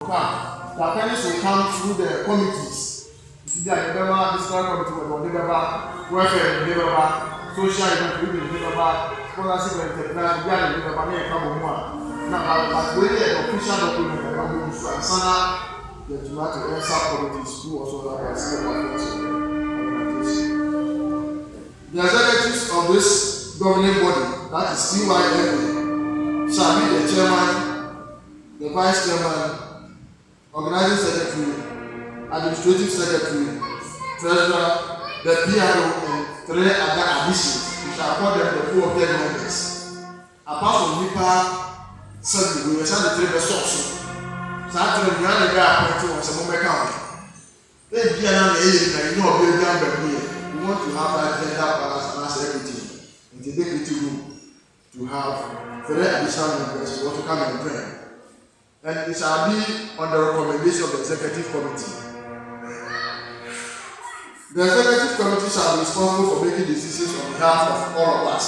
The attendance will come through the committees. The member, this committee will be welfare, social event will be scholarship and technology will be now, when the official document the tomato committees who also have the executives of this governing body, that is CYMA, shall be the chairman, the vice chairman, organizing secretary, administrative secretary, treasurer, the PRO, and 3 other additions. We shall call them the 4 of 10 members. Apart from NIPA, certainly we will send the 3 resources. So after we are the guy appointed on some moment count. Then be another age, you know, we want to have that gender balance and everything in the deputy room to have 3 additional members to want to come and join. And it shall be on the recommendation of the executive committee. The executive committee shall be responsible for making decisions on behalf of all of us.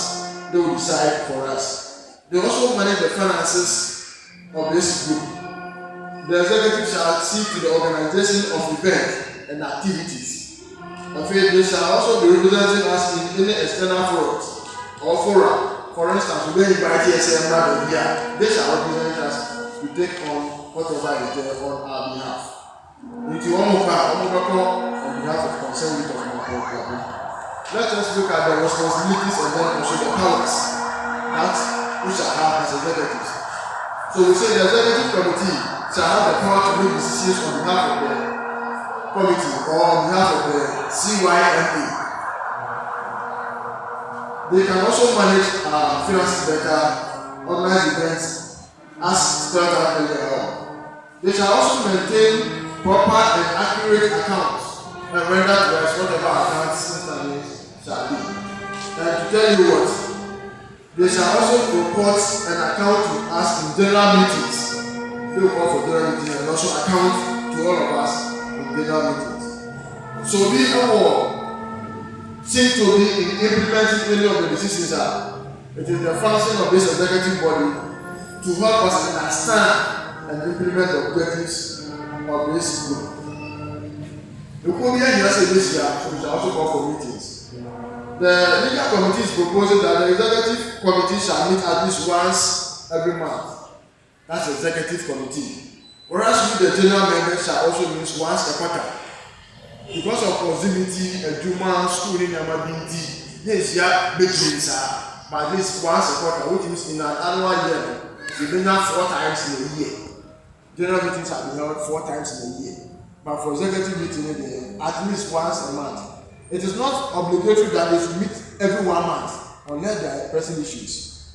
They will decide for us. They also manage the finances of this group. The executive shall see to the organization of events and activities. They shall also be representing us in any external forums or fora. For instance, we invite TSM here. They shall represent us to take on whatever is there on our behalf. Into on behalf of concerned with let us look at the responsibilities and then also the powers that we shall have as executives. So we say the executive committee shall have the power to make decisions on behalf of the committee or on behalf of the CYMA. They can also manage finances better, organize events, as spelled out earlier on. They shall also maintain proper and accurate accounts and render to us whatever accounts instances shall be. And to tell you what, they shall also report an account to us in general meetings. They will call for general meetings and also account to all of us in general meetings. So we all seem to be in implementing any of the decisions. It is the function of this executive body to help us understand and implement the objectives of this group. The Korean USA this year, so we shall also call for meetings. The legal committee is proposing that the executive committee shall meet at least once every month. That's the executive committee. Whereas the general members shall also meet once a quarter. Because of proximity, a Juma school in Yamabinti, yes, yeah, big but this once a quarter, which means in an annual year. We do not 4 times in a year. General meetings are held 4 times in a year. But for executive meeting, at least once a month. It is not obligatory that they should meet every 1 month unless there are pressing issues.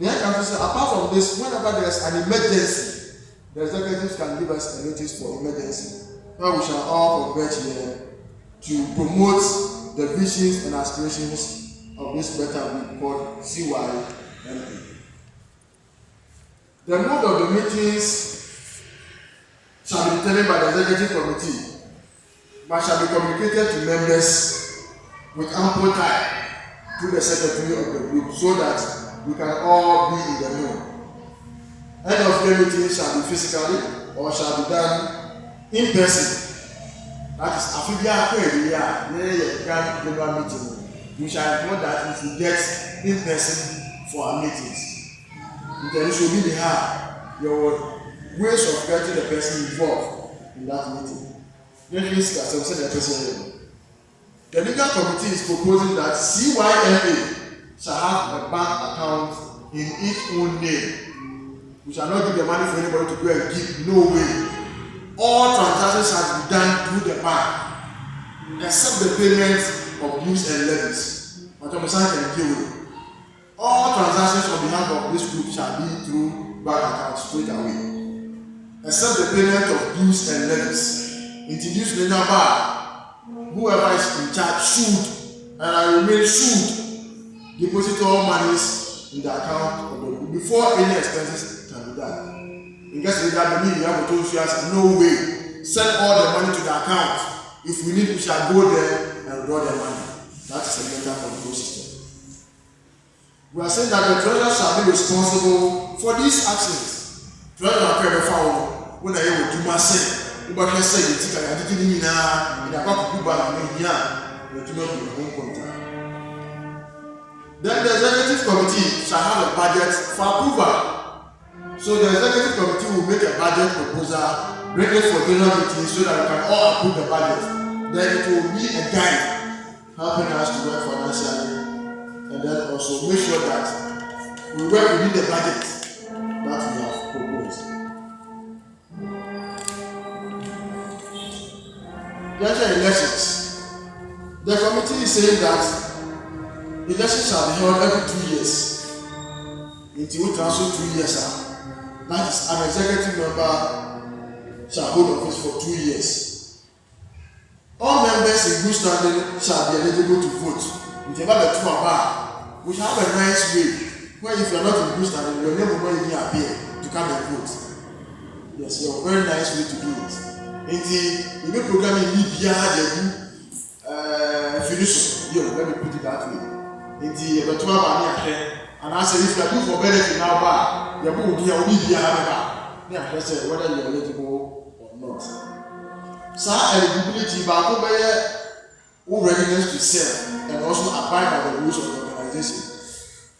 Apart from this, whenever there is an emergency, the executives can give us a notice for emergency. Now we shall all converge here to promote the visions and aspirations of this better group called CYMA. The mode of the meetings shall be determined by the executive committee, but shall be communicated to members with ample time through the secretary of the group so that we can all be in the know. End of the meeting shall be physically or shall be done in person. That is, after we are general meeting, we shall report that if we get in person for our meetings. Then should be your ways of getting the person involved in that meeting. The legal committee is proposing that CYMA shall have a bank account in its own name. We shall not give the money for anybody to go and give. No way. All transactions shall be done through the bank, except the payment of dues and levies. But can deal with it. All transactions on behalf of this group shall be through bank accounts straight away, except the payment of dues and levies. Introduce the number. Whoever is in charge should, and I remain should, deposit all monies in the account of the group before any expenses can be done. In case we have to tell no way, send all the money to the account. If we need, we shall go there and draw the money. That is a better control system. We are saying that the treasurer shall be responsible for these actions. Treasurer can be found. when I hear what you must say, but I say it's like I didn't mean in a couple of people here, you know, your own contract. Then the executive committee shall have a budget for approval. So the executive committee will make a budget proposal, bring it for general meeting so that we can all approve the budget. Then it will be a guide helping us to work financially, and then also make sure that we work within the budget that we have proposed. Then elections. The committee is saying that elections shall be held every 2 years. Until we transfer 2 years. That is, an executive member shall hold office for 2 years. All members in good standing shall be eligible to vote. We shall have a nice way where if you are not in good standing, your name will not even appear to come and vote. Yes, you have a very nice way to do it. In the program in Libya, finish. Let me put it that way. In the and I say if you are good for benefit now, you will be a whether you are eligible or not. So eligibility by readiness to serve and also abide by the rules of the organization.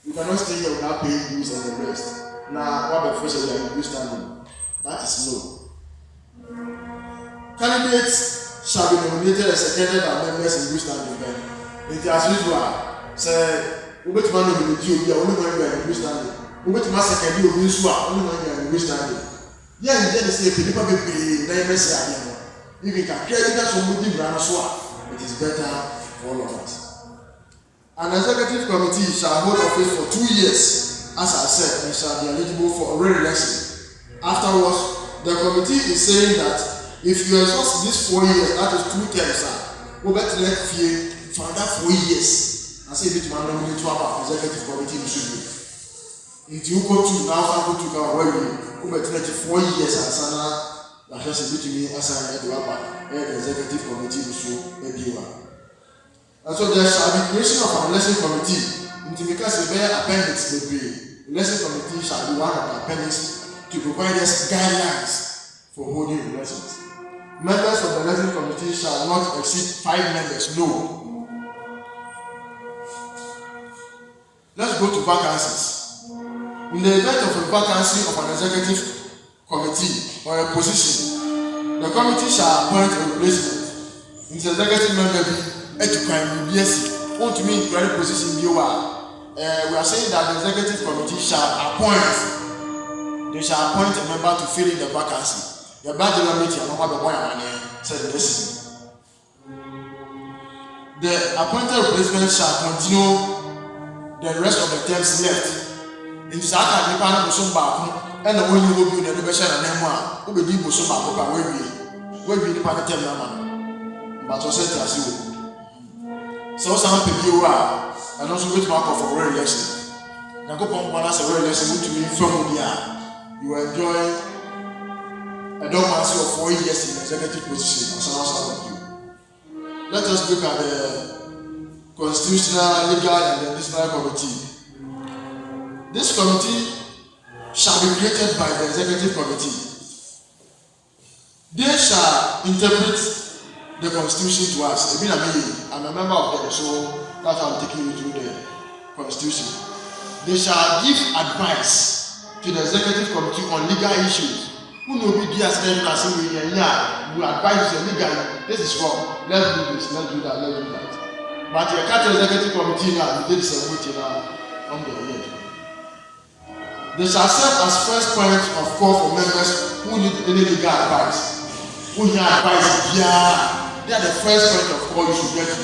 You cannot stay here without paying dues and the rest. Now, what the first is in good standing. That is no. Candidates shall be nominated and seconded by members in good standing. It is as usual. Say, we bet man nominate you, we are only going to be in good standing. We bet man second you, we are only going to be in good standing. Yeah, you just say, people will be again. If you can create that somebody brand swap, it is better for all of us. An executive committee shall hold office for 2 years, as I said, and shall be eligible for a re-election. Afterwards, the committee is saying that if you exhaust these 4 years, that is 2 terms, we better let you for another 4 years. I say, bit man nominate to our executive committee in Sugar. If you go to now, go to our wedding, we better let 4 years as an that has a bit to me as I had the executive committee issue everywhere. And so there shall be creation of an election committee. Because a bare appendix will be election committee shall be one of the appendix to provide us guidelines for holding elections. Members of the election committee shall not exceed 5 members. No. Let's go to vacancies. In the event of a vacancy of an executive committee or a position, the committee shall appoint a replacement. In the executive member want to mean the position we are saying that the executive committee shall appoint. They shall appoint a member to fill in the vacancy. The budget committee and the boy said listen. The appointed replacement shall continue the rest of the terms left. In Saka, the panel was back. And the one you will be the best and then who will be so much about where we the party man. But also as you. So some people are and also go to mark for re-election. Now go on one as a re-election to be from you enjoy a dormancy of 4 years in the executive position and so on you. Let us look at the constitutional, legal, and the disciplinary committee. This committee shall be created by the executive committee. They shall interpret the constitution to us. I'm a member of them, so that's how I'm taking you through the constitution. They shall give advice to the executive committee on legal issues. Who will be the who advise the legal, this is wrong, let's do this, let's do that, let's do that. But the executive committee now, they did some meeting on the head. They shall serve as first point of call for members who need any legal advice. Who need advice? Yeah, they are the first point of call you should get to.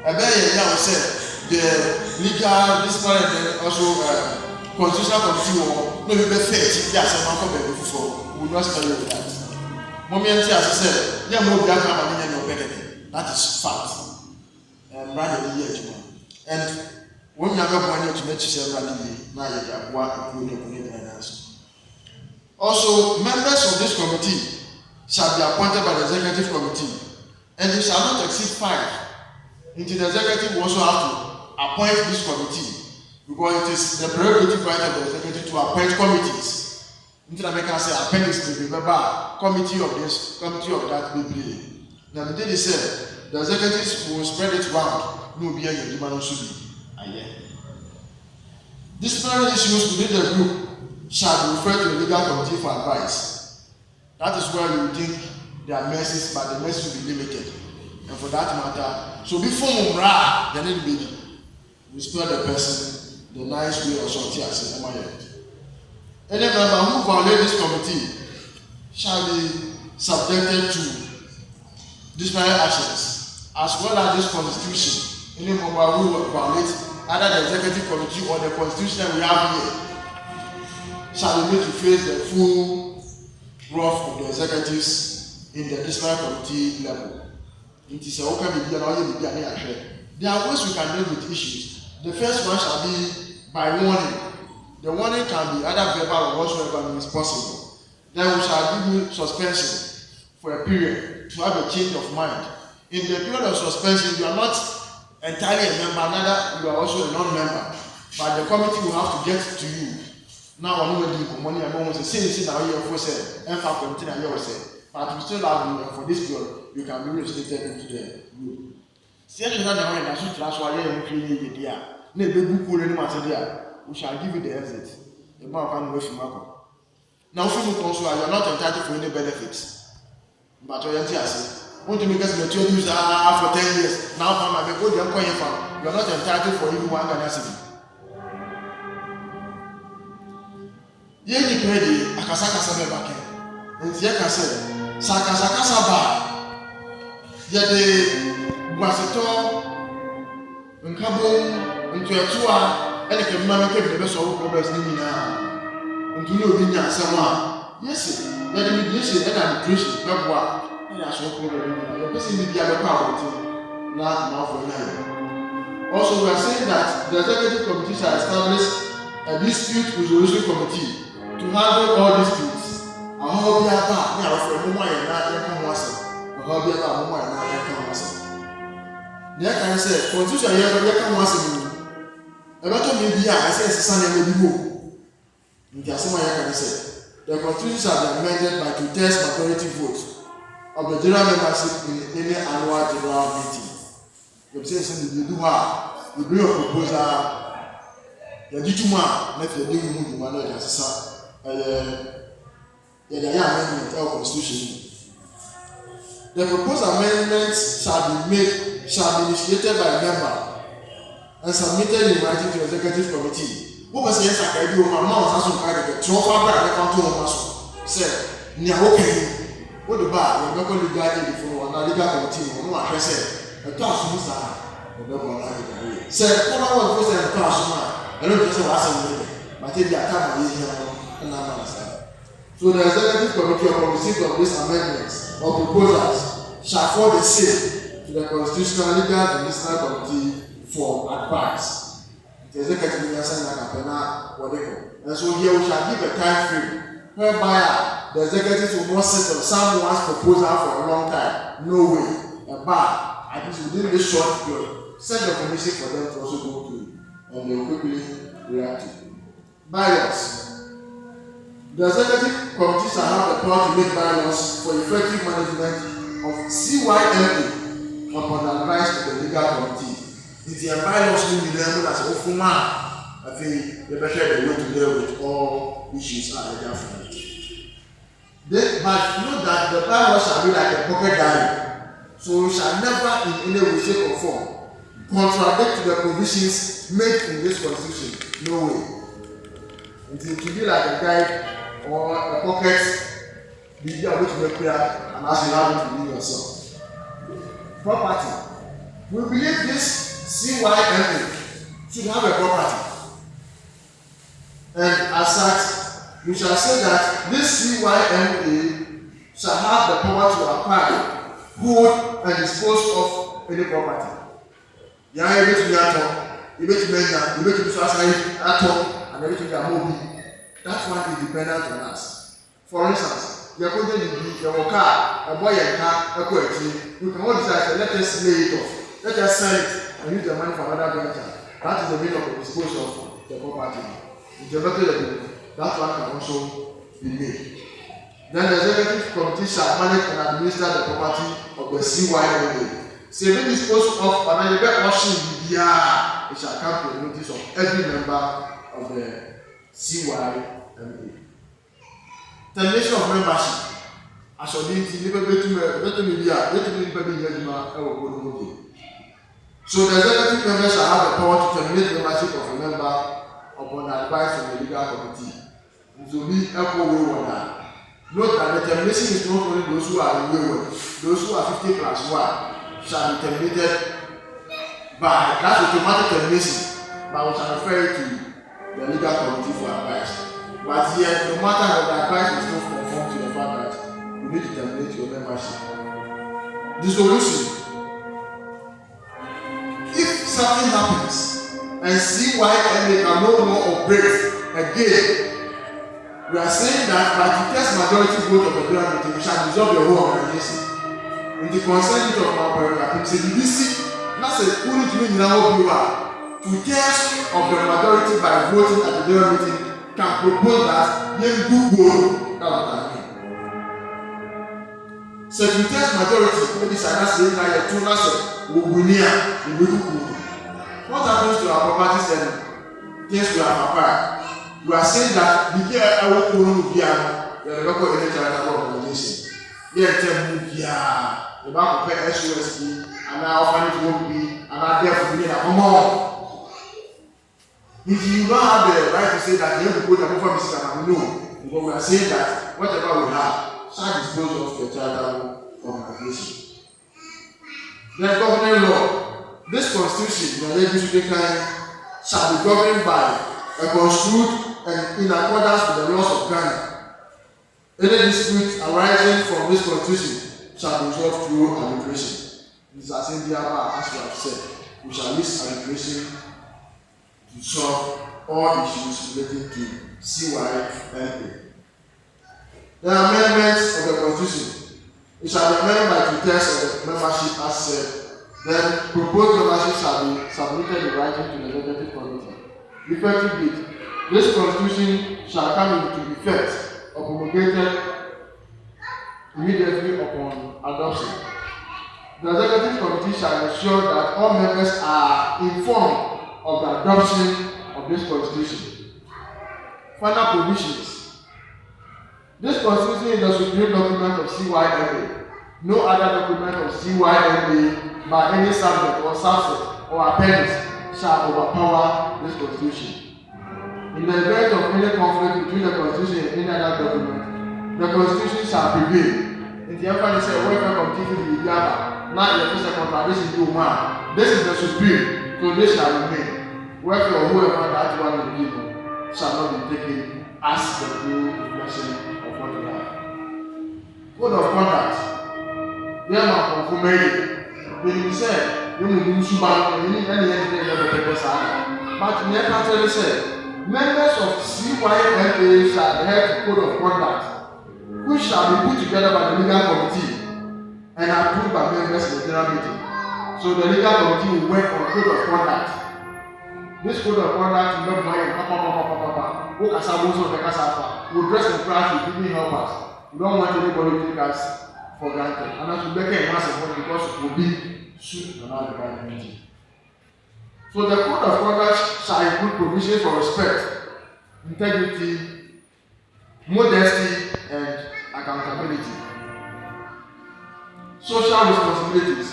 And then will say the legal, disciplinary, and then also constitutional committee will not be perfect. Yes, I'm not coming before. We will not tell you that. Mommy and Tia said, yeah, more black man and your benefit. That is fact. And rather the year. And when you have money to make yourself now you have work. Also, members of this committee shall be appointed by the executive committee, and they shall not exceed 5. Until the executive will also have to appoint this committee, because it is the prerogative right of the executive to appoint committees. Into the make say appendix to be committee of this, committee of that be. Now the day said the executives will spread it round. No be any demand should be. Disciplinary issues within the group shall be referred to the legal committee for advice. That is where you think there are messes, but the mess will be limited. And for that matter, so before Mumra, the need be we spare the person the nice way or something as in my head. Any member who violates this committee shall be subjected to disciplinary actions, as well as this constitution. Any member who violates either the executive committee or the constitution that we have here shall be made to face the full wrath of the executives in the disciplinary committee level. It is a okay media now you be an action. There are ways we can deal with issues. The first one shall be by warning. The warning can be either verbal or whatsoever means possible. Then we shall give you suspension for a period to have a change of mind. In the period of suspension, you are not entirely a member, neither you are also a non-member. But the committee will have to get to you. Now, I know the money I'm almost saying, now you have said, and for continue, you say, but we still have you for this period, you can be reinstated into the group. See, I don't know, that's why you're creating the idea. We shall give you the exit. The man can wait from Marco. Now, if you also are not entitled for any benefits, but you are want to make us mature use for 10 years. Now, I'm a good young coin farm. You are not entitled for even one tenacity. Ye pedi akasaka sabe bake. Nti ye kase saka saba. Ye de gwaseto nkabo ntuatua ene ke mama ke be so problems ni nyina. Nti ni obi nya asem a yes ye de mediation e na nutrition be boa. E ya so problem ni. Ye person ni bia be pa abotin na for na. Also, we are saying that the executive committee shall establish a dispute resolution committee to handle all disputes. I hope you have that. Now, for a moment, you're not going to I hope you have a moment, you're not going to the can say, constitution, you're going to a lot of media, I say, it's a son and a book. That's what I can say. The constitution shall be amended by 2/3 majority vote of the general membership in any annual general meeting. You say, you do what? You bring a proposal. You do too much. Let the new move to manage as a son. The amendment of constitution. The proposed amendments shall be initiated by a member and submitted in writing to the executive committee. Who was yes, I can do my mouth has some kind of a trophy back and come to a muscle. Say, near okay. What the bar, you're not going to guide it before one legal committee, no, I said, a task was the double line. Say, what I want to say, a task, I don't just ask them, but if you are coming here. So the executive committee upon receipt of these amendments or proposals shall forward the same to the constitutional, legal and medicinal committee for advice. The executive will send a campaign whatever. And so here we shall give a time frame whereby the executive will not sit on someone's proposal for a long time. No way. But at least within this short period, send the commission for them to also go through and they will quickly react to. Bylaws. The executive committee shall have the power to make bylaws for effective management of CYMA upon the advice of the legal committee. It's the bylaws in the level as a full man. I think they better the way to deal with all issues are there for it. But know that the bylaws shall be like a pocket diary, so it shall never in any way, shape, or form contradict the provisions made in this constitution. No way. It will be like a guide or a pocket be able to make prayer and as you have it within yourself. Property. We believe this CYMA should have a property. And as such, we shall say that this CYMA shall have the power to acquire, hold, and dispose of any property. You are able to be at home, you able to make that, you able to be at home. Everything are moving. That one is dependent on us. For instance, you are going to be your car, a boy and car, a quality. You can all decide, let us lay it off. Let us sell it and use the money for another venture. That is the meaning of the disposal of the property. If you look at it, that one can also be made. Then the executive committee shall manage and administer the property of the CYMA. So if it is supposed of another option, it shall come to the notice of every member of the CYMA. Termination of membership. I shall need to live a bit to me. So the executive member shall have the power to terminate membership of a member upon advice from the legal committee. It will be equal way one. Note that the termination is not only those who are in wayward. Those who are 50 plus 1 shall be terminated by that automatic termination, but we shall refer it to the legal committee for advice. But yet, no matter how the advice is not conformed to the fact that you need to terminate your membership. Dissolution. If something happens and CYMA can no more operate again, we are saying that by the test majority vote of the general meeting, we shall dissolve the whole organization. In the consent of our paragraph, it's a DC, not a pulling to me now, you are. To test of the majority by voting at the general meeting can propose that you do vote. That's what I mean. So to test majority, maybe Sana saying that you're too nasty, what happens to our properties and things we have acquired? You are saying that the care I will put you are the local energy organization. They tell me, yeah, the bank will pay SUSD, and now finance won't be, and I there for me at home. If you don't have the right to say that you have to put a buffer system, no, because we are saying that whatever we have, shall dispose of the charitable organization. Then governing law. This constitution, the legislature shall be governed by a construed and in accordance with the laws of Ghana. Any dispute arising from this constitution shall be resolved through arbitration. This is as in the as we have said. We shall use arbitration to solve all issues relating to CYMA. The amendments of the constitution. It shall be amended by two-thirds of the membership as said. Then proposed membership shall be submitted in writing to the executive committee. Effective date. This constitution shall come into effect or promulgated immediately upon adoption. The executive committee shall ensure that all members are informed of the adoption of this constitution. Final provisions. This constitution is the supreme document of CYMA. No other document of CYMA by any subject or subset or appendix shall overpower this constitution. In the event of any conflict between the constitution and any other document, the constitution shall prevail. In the emphasis say, welfare committee will be gathered. Now the official contradiction to man. This is the supreme, so this shall remain. Welfare or whoever that one will give shall not be taken as the true reflection of what we have. Code of conduct. They are not conforming. When you say, you will do Suban, you need anything that the people say. But in the actually said, members of CYMA shall adhere to code of conduct, which shall be put together by the legal committee and approved by members in the general meeting. So the legal committee will work on code of conduct. This code of conduct will not mind who can also the Casafa, will dress in class, will give help us. We don't want anybody to take us for granted. And as we make a massive point because it will be suit and other kind of meeting. So the code of conduct shall include provisions for respect, integrity, modesty, and accountability. Social responsibilities.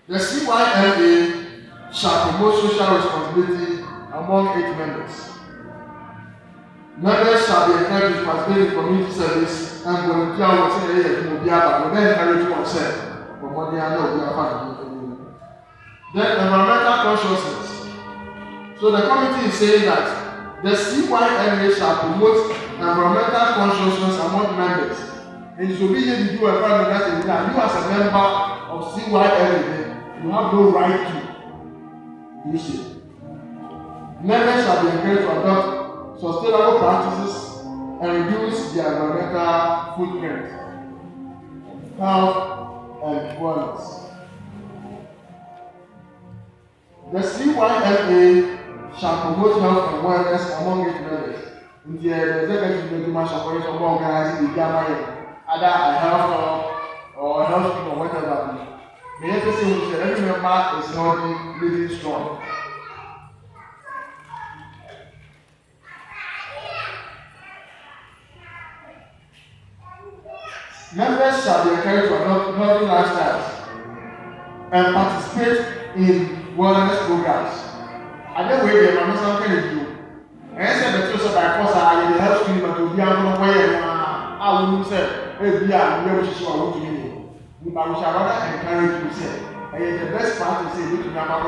The CYMA shall promote social responsibility among its members. Members shall be encouraged to participate in community service and volunteer work in the area to be able to encourage oneself. But what they are not, we are part of it. Then environmental consciousness. So the committee is saying that the CYMA shall promote environmental consciousness among members. And it will be able to do environmental things. And you as a member of CYMA, you have no right to use it. Members shall be encouraged to adopt sustainable practices and reduce their environmental footprint, health, and wellness. The CYMA shall promote health and wellness among its members. In the executive may do much of organizing the Gamma, either a health or a health scheme or whatever. The emphasis is that every member is not living strong. Members shall be encouraged to adopt healthy lifestyles and participate in wellness programs. And then we get an answer to you. And I said the truth by force I the health scheme to be able to wear I will say, hey, we are very sure what you mean. But we shall rather encourage you to say, and the best part is say, look to you have to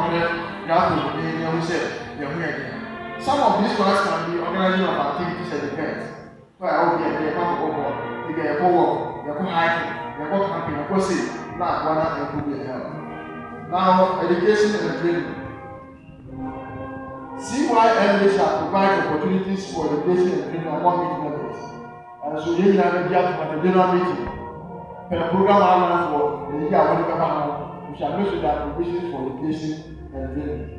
be able to say, you're here. Some of these ones can be organizing of activities and events. Where I will be a you get a co-work, you go hiking, you go camping, you go see, not one and could be help. Now, education and training. CYMA shall provide opportunities for education and training among its members. And so, you have a general meeting. Per program outline for the year we shall make sure that provisions for education and training.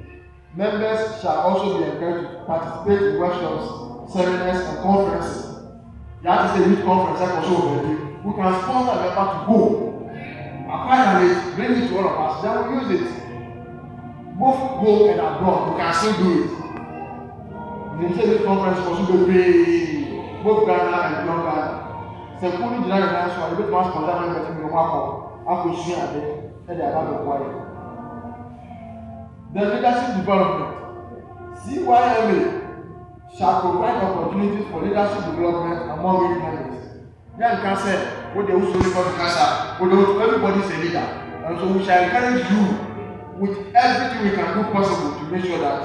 Members shall also be encouraged to participate in workshops, seminars, and conferences. You have to say which conference I also already. We can sponsor a member to go. Apply it, bring it to all of us, then we use it. Both home and abroad, we can still do it. The Initiative Conference was also very both Ghana and beyond Ghana. So, Kuni General Council, a bit more sponsor members in the Wako, Uncle Shia, and they are about to quiet. The leadership development. CYMA shall provide opportunities for leadership development among its members. Then can say, what they also refer to cancer, everybody is a leader. And so we shall encourage you with everything we can do possible to make sure that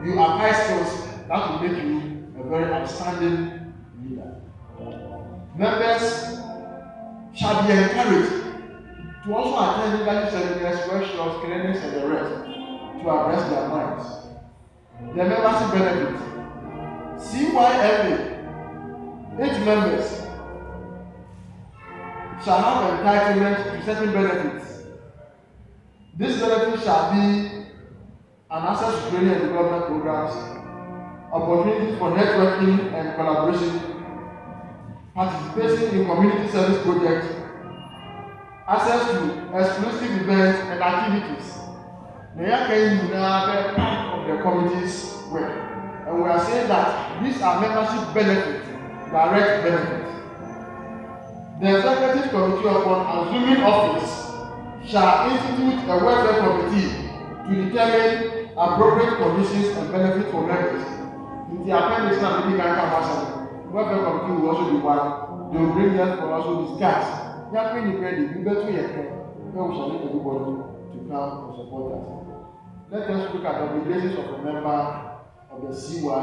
you apply skills that will make you a very outstanding leader. Members shall be encouraged to also attend leadership seminars, workshops, clinics, and the rest to address their minds. The membership benefits. CYMA, its members shall have entitlement to certain benefits. This benefit shall be an access to training and development programs, opportunities for networking and collaboration, participation in community service projects, access to exclusive events and activities. They are part of the committee's work. And we are saying that these are membership benefits, direct benefits. The Executive Committee upon assuming office shall institute a welfare committee to determine appropriate conditions and benefits for members. In the appendix now, the welfare committee will also be one. They will bring them for also discuss. We are going to credit, we better we shall need everybody to come and support us. Let us look at the obligations of a member of the CYMA.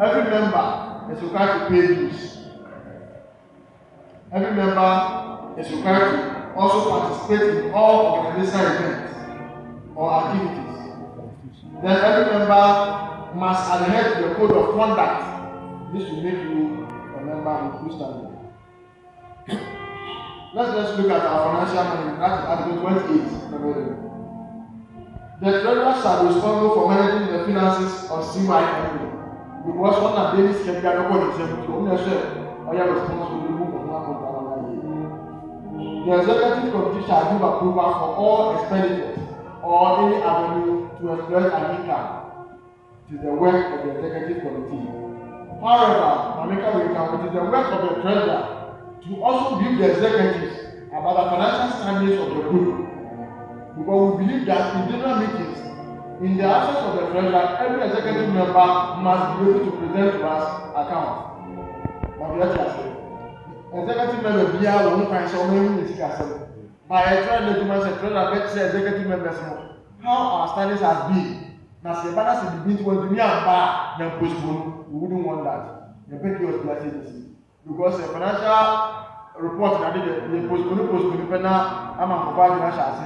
Every member is required to pay dues. Every member is required to also participate in all organizational events or activities. Then every member must adhere to the code of conduct. This will make you a member with good standing. Let's look at our financial management. That is Article 28. The treasurer shall be responsible for managing the finances of CYMA. Because one of David's can be a record example, so we are responsible to move on one. The executive committee shall give approval for all expenditures or any avenue to exploit an income. It is the work of the executive committee. However, it is the work of the treasurer to also brief the executives about the financial standings of the group. Because we believe that in general meetings, in the absence of the treasurer, every executive member must be able to present to us accounts. But let us say, executive member will find so many discussions. By a treasurer, executive members know how our standings has been. Now, the balance is between 20 and bar, then postpone. We wouldn't want that. The pay was blessed because the financial report na the postpone penal am provide financial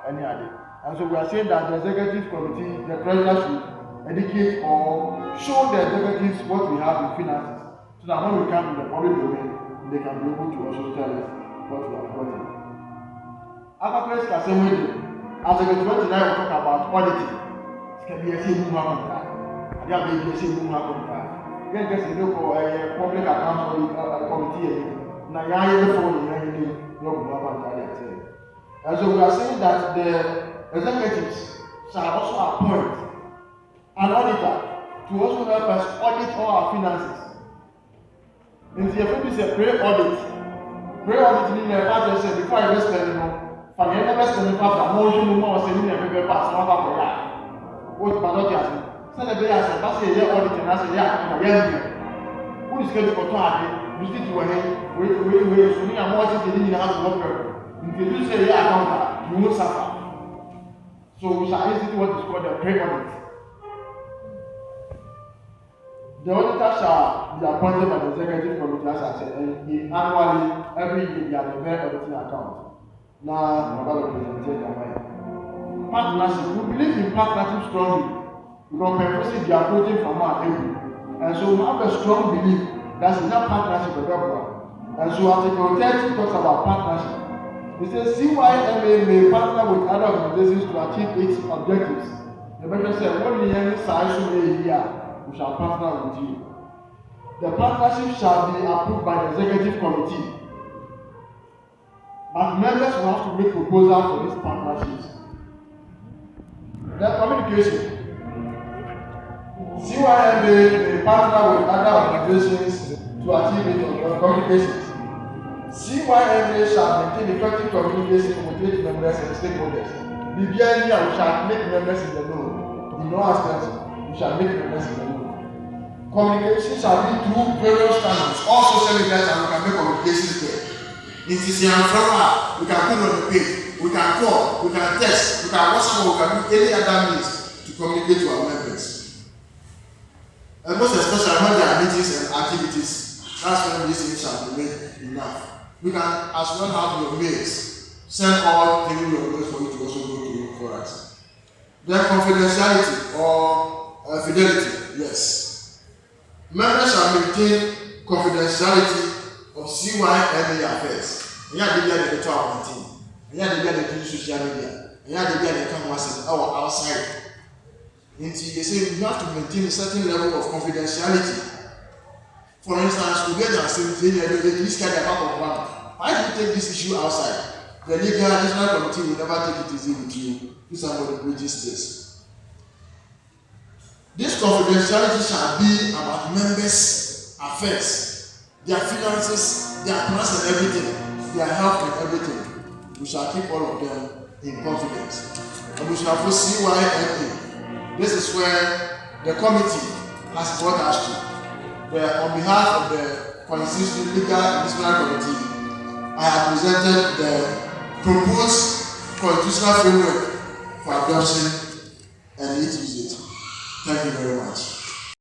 any other. And so we are saying that the executive committee, the treasurer should educate or show the executives what we have in finances, so that when we come in the public domain, they can be able to also tell us what we have gotten. After place Assembly, Article 29 will talk about auditing. can be a single one. I got maybe a single one. Get just a look for a public account committee. Now, I am the phone in the and so we are saying that the executives shall also appoint an auditor to also help us audit all our finances. In the FOP is a pre-audit. Pre-audit means a part of say before I invest in financial investment after motion more saying a paper pass one for that. What about that? Send a day as a pass a year audit and as a year. Who is going to control you still to a head, we assuming a more than the house worker. If you do say account, you will suffer. So we shall institute what is called a pre-audit. The auditor shall be appointed by the executive committee as I said, and annually, every year, they are the main auditing account. Now, I'm going to present the partnership. We believe in partnership strongly. Because purposes they are approaching from our area. And so we have a strong belief that in that partnership with everyone. And so Article 30 talks about partnership. It says CYMA may partner with other organizations to achieve its objectives. The Bible says, "When the enemy size here, we shall partner with you." The partnership shall be approved by the executive committee. But members will have to make proposals for these partnerships. The communication. CYMA may partner with other organizations to achieve its communications. CYMA shall maintain effective communication with its members and stakeholders. The BNI shall make members in the know. In no aspect, we shall make members in the know. Communication shall be through various channels. All social media channels can make communications there. It is in our we can put on the page, we can call, we can text, we can WhatsApp, we can do any other means to communicate to our members. And most especially when there are meetings and activities, that's when these things shall be made enough. We can as well have your mails, send all things your mails for you to also go to for us. Then confidentiality or fidelity, yes. Members shall maintain confidentiality of CYMA affairs. And yet they get the 12 19. And yet they get the social media. And yet they get the cameras outside. They say you have to maintain a certain level of confidentiality. For instance, we get our this kind of one. Why do you take this issue outside? The legal additional committee will never take it easy with you if somebody breaches this. This confidentiality shall be about members' affairs, their finances, their plans and everything, their health and everything. We shall keep all of them in confidence. And we shall foresee CYMA. This is where the committee has brought us to. On behalf of the Constitutional Legal and Disciplinary Committee, I have presented the proposed constitutional framework for adoption and it use it. Thank you very much.